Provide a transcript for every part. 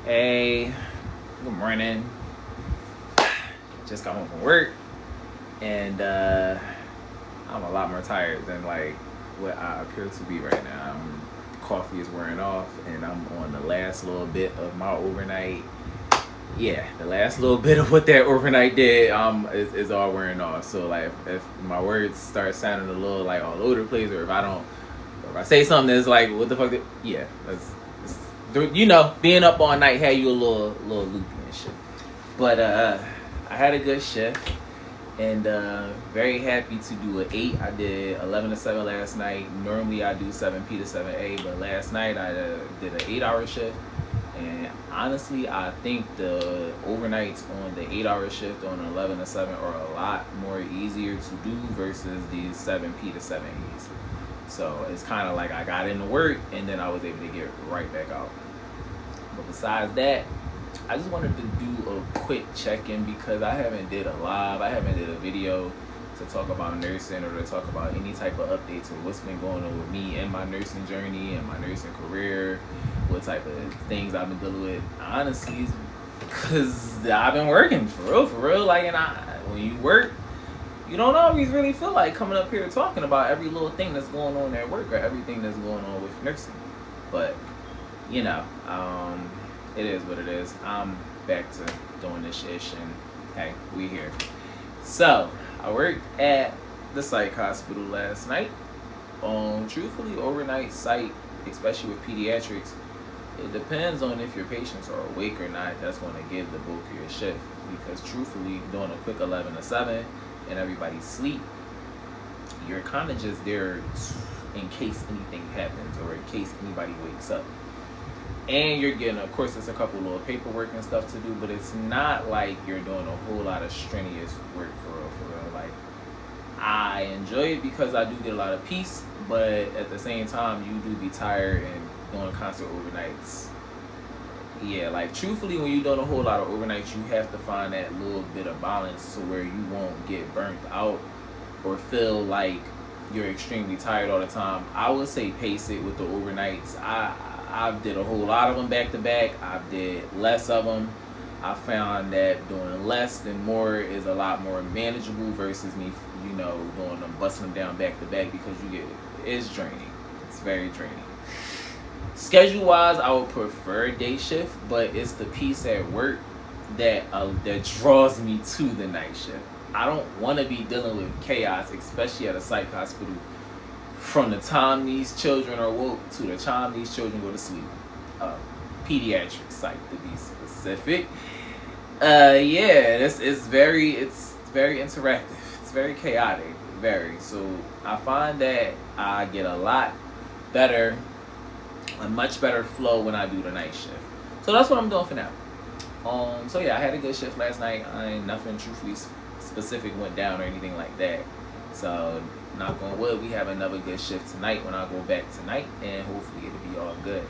Hey, good morning. Just got home from work, and I'm a lot more tired than like what I appear to be right now. Coffee is wearing off, and I'm on the last little bit of my overnight. Yeah, the last little bit of what that overnight did is all wearing off. So like, if my words start sounding a little like all over the place, or if I say something that's like, what the fuck? Yeah, being up all night had you a little loopy and shit. But I had a good shift, and very happy to do an 8. I did 11 to 7 last night. Normally I do 7 p to 7 a, but last night I did an 8-hour shift. And honestly, I think the overnights on the 8-hour shift on 11 to 7 are a lot more easier to do versus these 7 p to 7 a's. So it's kind of like I got into work and then I was able to get right back out. But besides that, I just wanted to do a quick check-in because I haven't did a live, I haven't did a video to talk about nursing or to talk about any type of updates or what's been going on with me and my nursing journey and my nursing career, what type of things I've been dealing with. Honestly, because I've been working for real. Like, and when you work, you don't always really feel like coming up here talking about every little thing that's going on at work or everything that's going on with nursing. But, it is what it is. I'm back to doing this shit, and hey, we here. So, I worked at the psych hospital last night. Truthfully, overnight psych, especially with pediatrics, it depends on if your patients are awake or not. That's going to give the bulk of your shift. Because truthfully, doing a quick 11 to 7 and everybody's sleep, you're kind of just there in case anything happens or in case anybody wakes up. And you're getting, of course, it's a couple little paperwork and stuff to do, but it's not like you're doing a whole lot of strenuous work for real. Like, I enjoy it because I do get a lot of peace, but at the same time, you do be tired and doing constant overnights. Yeah, like, truthfully, when you're doing a whole lot of overnights, you have to find that little bit of balance to where you won't get burnt out or feel like you're extremely tired all the time. I would say pace it with the overnights. I've did a whole lot of them back to back. I've did less of them. I found that doing less than more is a lot more manageable versus me, doing them, busting them down back to back, because it's draining. It's very draining. Schedule wise, I would prefer day shift, but it's the piece at work that draws me to the night shift. I don't want to be dealing with chaos, especially at a psych hospital, from the time these children are woke to the time these children go to sleep. Pediatric psych, to be specific. It's very interactive. It's very chaotic, very. So I find that I get a much better flow when I do the night shift. So that's what I'm doing for now. I had a good shift last night. Nothing truthfully specific went down or anything like that. So, knock on wood, we have another good shift tonight when I go back tonight, and hopefully it'll be all good.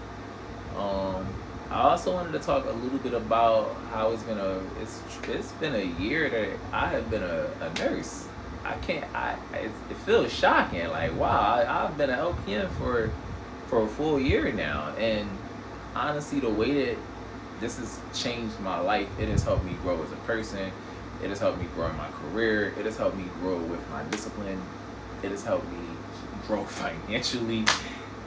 I also wanted to talk a little bit about how it's been a year that I have been a nurse. It feels shocking. Like, wow, I've been an LPN for a full year now, and honestly, the way that this has changed my life, it has helped me grow as a person. It has helped me grow in my career. It has helped me grow with my discipline. It has helped me grow financially.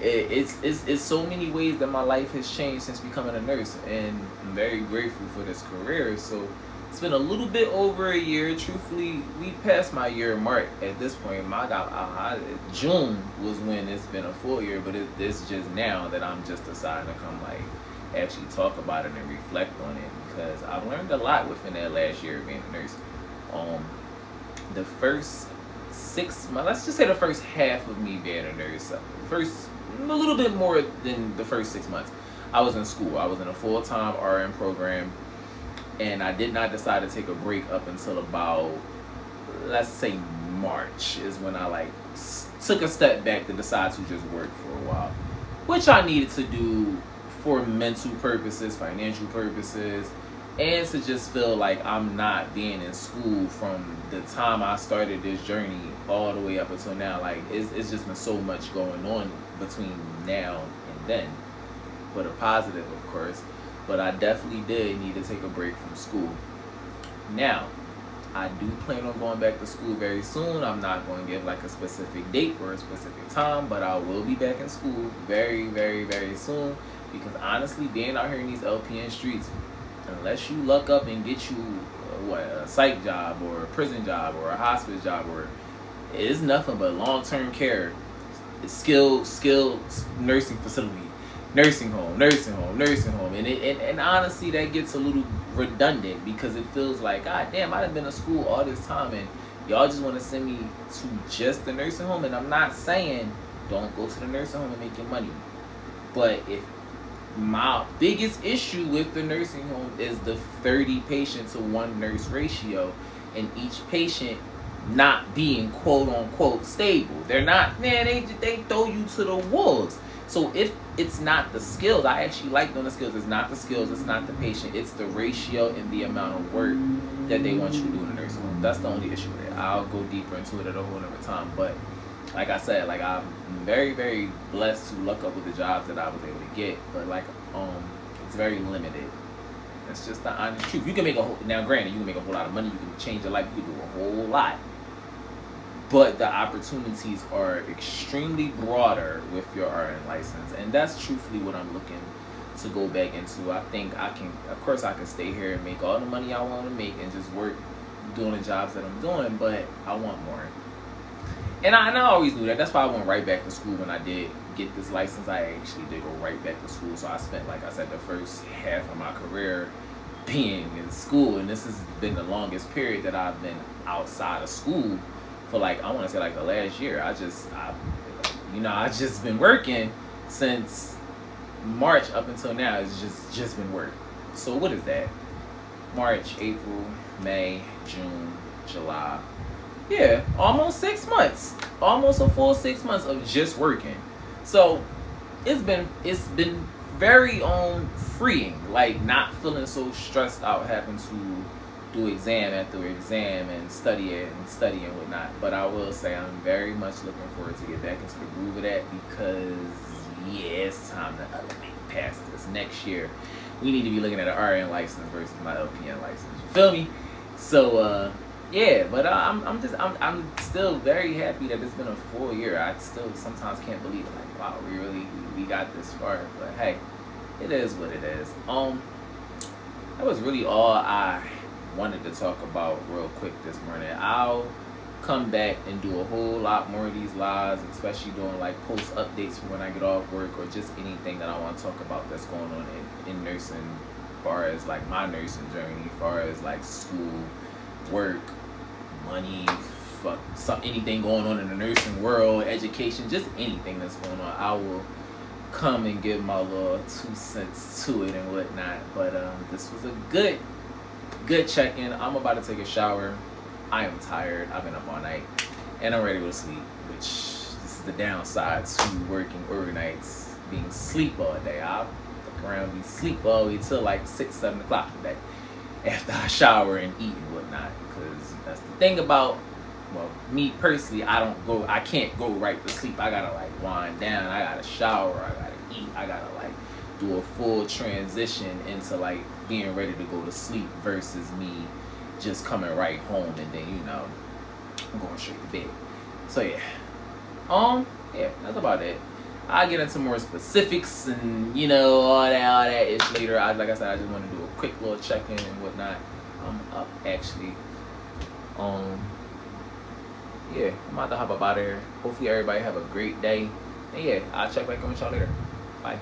It's so many ways that my life has changed since becoming a nurse, and I'm very grateful for this career. So it's been a little bit over a year. Truthfully, we passed my year mark at this point. June was when it's been a full year, but it's just now that I'm just deciding to come actually talk about it and reflect on it, because I've learned a lot within that last year of being a nurse. The first 6 months, let's just say the first half of me being a nurse, a little bit more than the first 6 months, I was in school. I was in a full-time RN program, and I did not decide to take a break up until about, let's say, March is when I took a step back to decide to just work for a while, which I needed to do for mental purposes, financial purposes, and to just feel like I'm not being in school from the time I started this journey all the way up until now. Like, it's just been so much going on between now and then, for the positive, of course. but I definitely did need to take a break from school. Now, I do plan on going back to school very soon. I'm not going to give like a specific date or a specific time, but I will be back in school very, very, very soon. Because honestly, being out here in these LPN streets, unless you luck up and get you a psych job or a prison job or a hospice job, or it's nothing but long-term care, skilled nursing facility, nursing home, and honestly, that gets a little redundant because it feels like, God damn, I've been to school all this time and y'all just want to send me to just the nursing home. And I'm not saying don't go to the nursing home and make your money, but if my biggest issue with the nursing home is the 30 patient to 1 nurse ratio, and each patient not being quote unquote stable. They're not, man, they throw you to the wolves. So if it's not the skills, I actually like doing the skills. It's not the skills, it's not the patient, it's the ratio and the amount of work that they want you to do in the nursing home. That's the only issue with it. I'll go deeper into it at a whole other time. But like I said, like I'm very, very blessed to luck up with the jobs that I was able to get. But like it's very limited. That's just the honest truth. You can make now granted, you can make a whole lot of money, you can change your life, you can do a whole lot. But the opportunities are extremely broader with your RN license. And that's truthfully what I'm looking to go back into. I think I can, of course I can stay here and make all the money I want to make and just work doing the jobs that I'm doing, but I want more. And I always knew that. That's why I went right back to school when I did get this license. I actually did go right back to school. So I spent, like I said, the first half of my career being in school. And this has been the longest period that I've been outside of school for, like, I want to say like the last year. I just been working since March up until now. It's just been work. So what is that? March, April, May, June, July. Yeah, almost 6 months. Almost a full 6 months of just working. So it's been very freeing, like not feeling so stressed out having to do exam after exam and study and whatnot. But I will say I'm very much looking forward to get back into the groove of that, because yeah, it's time to elevate past this. Next year we need to be looking at an RN license versus my LPN license. You feel me? So yeah, but I'm still very happy that it's been a full year. I still sometimes can't believe it. Like, wow, we got this far. But hey, it is what it is. That was really all I wanted to talk about real quick this morning. I'll come back and do a whole lot more of these lives, especially doing like post updates for when I get off work, or just anything that I want to talk about that's going on in nursing, as far as like my nursing journey, as far as like school, work, money, anything going on in the nursing world, education, just anything that's going on. I will come and give my little 2 cents to it and whatnot. But this was a good check-in. I'm about to take a shower. I am tired. I've been up all night and I'm ready to go to sleep, which this is the downside to working overnights, being sleep all day. I'll fuck around and be sleep all the way till like 6-7 o'clock today after I shower and eat and whatnot. Because that's the thing about, well, me personally, I can't go right to sleep. I gotta like wind down, I gotta shower, I gotta eat, I gotta like do a full transition into like being ready to go to sleep, versus me just coming right home and then, you know, I'm going straight to bed. So yeah, yeah, that's about it. I'll get into more specifics and, you know, all that ish later. Like I said, I just want to do a quick little check-in and whatnot. I'm up actually. Yeah, I'm about to hop up out of here. Hopefully everybody have a great day. And yeah, I'll check back in with y'all later. Bye.